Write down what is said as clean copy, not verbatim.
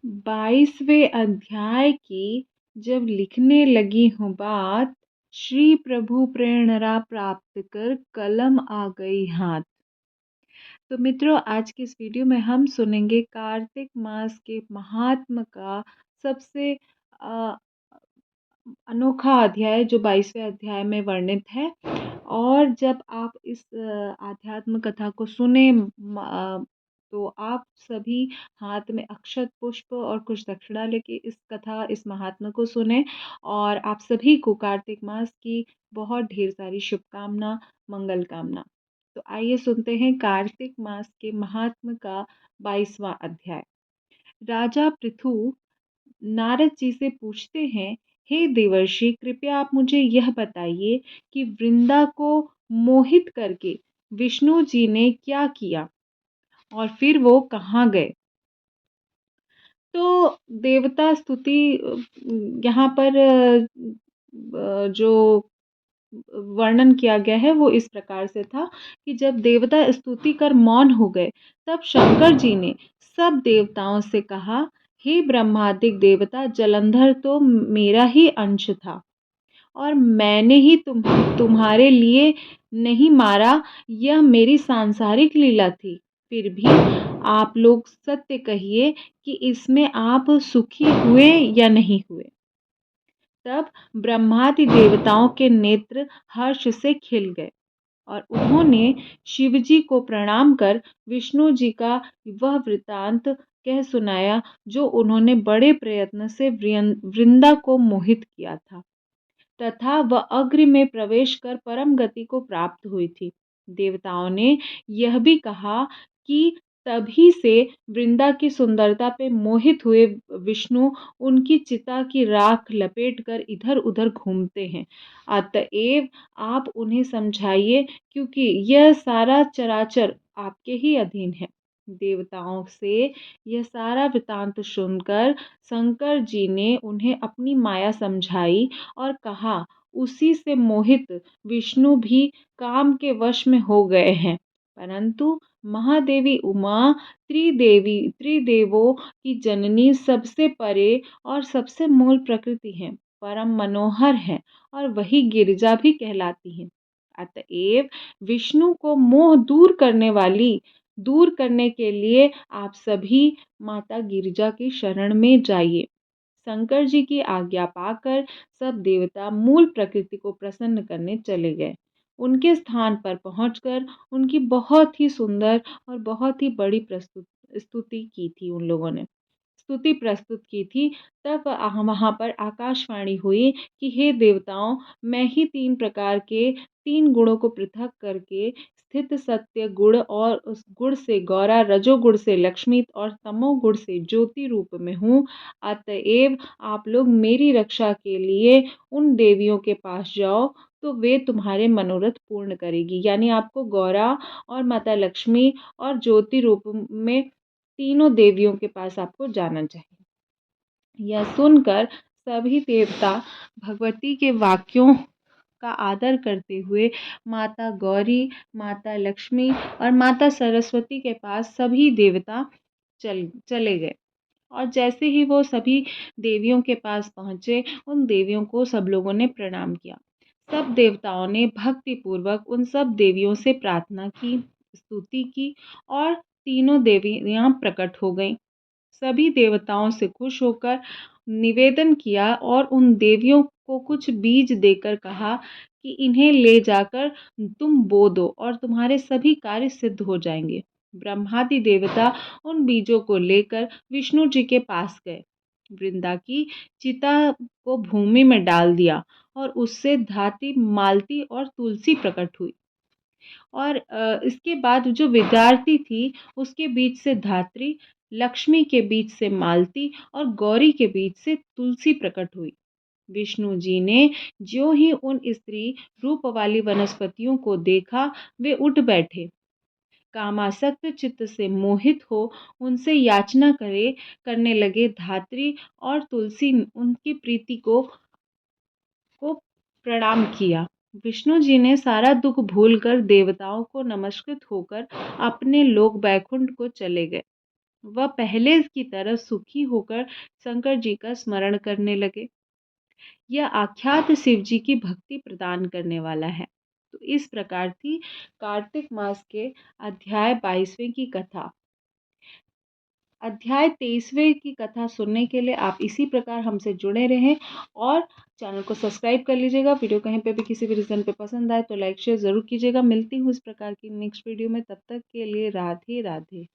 22वें अध्याय की जब लिखने लगी हूँ बात, श्री प्रभु प्रेरणा प्राप्त कर कलम आ गई हाथ। तो मित्रों, आज की इस वीडियो में हम सुनेंगे कार्तिक मास के महात्म का सबसे अ, अनोखा अध्याय जो 22वें अध्याय में वर्णित है। और जब आप इस आध्यात्म कथा को सुने तो आप सभी हाथ में अक्षत पुष्प और कुछ दक्षिणा लेके इस कथा, इस महात्मा को सुने। और आप सभी को कार्तिक मास की बहुत ढेर सारी शुभकामना, मंगल कामना। तो आइए सुनते हैं कार्तिक मास के महात्म का 22वां अध्याय। राजा पृथु नारद जी से पूछते हैं, हे देवर्षि, कृपया आप मुझे यह बताइए कि वृंदा को मोहित करके विष्णु जी ने क्या किया और फिर वो कहाँ गए। तो देवता स्तुति यहाँ पर जो वर्णन किया गया है वो इस प्रकार से था कि जब देवता स्तुति कर मौन हो गए, तब शंकर जी ने सब देवताओं से कहा, हे ब्रह्मादिक देवता, जलंधर तो मेरा ही अंश था और मैंने ही तुम्हारे लिए नहीं मारा, यह मेरी सांसारिक लीला थी। फिर भी आप लोग सत्य कहिए कि इसमें आप सुखी हुए या नहीं हुए। तब ब्रह्मादि देवताओं के नेत्र हर्ष से खिल गए और उन्होंने शिवजी को प्रणाम कर विष्णु जी का वह वृतांत कह सुनाया जो उन्होंने बड़े प्रयत्न से वृंदा को मोहित किया था, तथा वह अग्नि में प्रवेश कर परम गति को प्राप्त हुई थी। देवताओं ने यह भी कहा कि तभी से वृंदा की सुंदरता पे मोहित हुए विष्णु उनकी चिता की राख लपेटकर इधर उधर घूमते हैं। अतएव आप उन्हें समझाइए, क्योंकि यह सारा चराचर आपके ही अधीन है। देवताओं से यह सारा वृतांत सुनकर शंकर जी ने उन्हें अपनी माया समझाई और कहा, उसी से मोहित विष्णु भी काम के वश में हो गए हैं, परंतु महादेवी उमा त्रिदेवों की जननी सबसे परे और सबसे मूल प्रकृति है, परम मनोहर है और वही गिरिजा भी कहलाती है। अतएव विष्णु को मोह दूर करने के लिए आप सभी माता गिरिजा की शरण में जाइए। शंकर जी की आज्ञा पाकर सब देवता मूल प्रकृति को प्रसन्न करने चले गए। उनके स्थान पर पहुंचकर उनकी बहुत ही सुंदर और बहुत ही बड़ी स्तुति की थी उन लोगों ने। स्तुति प्रस्तुत की थी। तब वहाँ पर आकाशवाणी हुई कि हे देवताओं, मैं ही 3 प्रकार के 3 गुणों को पृथक करके स्थित सत्य गुण और उस गुण से गौरा, रजोगुण से लक्ष्मी और तमोगुण से ज्योति रूप में हूँ। अतएव आप लोग मेरी रक्षा के लिए उन देवियों के पास जाओ, तो वे तुम्हारे मनोरथ पूर्ण करेगी। यानी आपको गौरा और माता लक्ष्मी और ज्योति रूप में तीनों देवियों के पास आपको जाना चाहिए। यह सुनकर सभी देवता भगवती के वाक्यों का आदर करते हुए माता गौरी, माता लक्ष्मी और माता सरस्वती के पास सभी देवता चले गए। और जैसे ही वो सभी देवियों के पास पहुँचे, उन देवियों को सब लोगों ने प्रणाम किया। सब देवताओं ने भक्ति पूर्वक उन सब देवियों से प्रार्थना की, स्तुति की और तीनों देवियां प्रकट हो गईं। सभी देवताओं से खुश होकर निवेदन किया और उन देवियों को कुछ बीज देकर कहा कि इन्हें ले जाकर तुम बो दो और तुम्हारे सभी कार्य सिद्ध हो जाएंगे। ब्रह्मादि देवता उन बीजों को लेकर विष्णु जी के पास गए। वृंदा की चिता को भूमि में डाल दिया और उससे धाती, मालती और तुलसी प्रकट हुई। और इसके बाद जो विद्यार्थी थी, उसके बीच से धात्री, लक्ष्मी के बीच से मालती और गौरी के बीच से तुलसी प्रकट हुई। विष्णु जी ने ज्यों ही उन स्त्री रूप वाली वनस्पतियों को देखा, वे उठ बैठे। कामासक्त चित्त से मोहित हो उनसे याचना करने लगे। धात्री और तुलसी उनकी प्रीति को प्रणाम किया। विष्णु जी ने सारा दुख भूलकर देवताओं को नमस्कृत होकर अपने लोक बैकुंठ को चले गए। वह पहले की तरह सुखी होकर शंकर जी का स्मरण करने लगे। यह आख्यात शिव जी की भक्ति प्रदान करने वाला है। तो इस प्रकार थी कार्तिक मास के अध्याय 22वें की कथा। अध्याय 23वें की कथा सुनने के लिए आप इसी प्रकार हमसे जुड़े रहें और चैनल को सब्सक्राइब कर लीजिएगा। वीडियो कहीं पे भी किसी भी रीज़न पे पसंद आए तो लाइक शेयर ज़रूर कीजिएगा। मिलती हूँ इस प्रकार की नेक्स्ट वीडियो में, तब तक के लिए राधे राधे।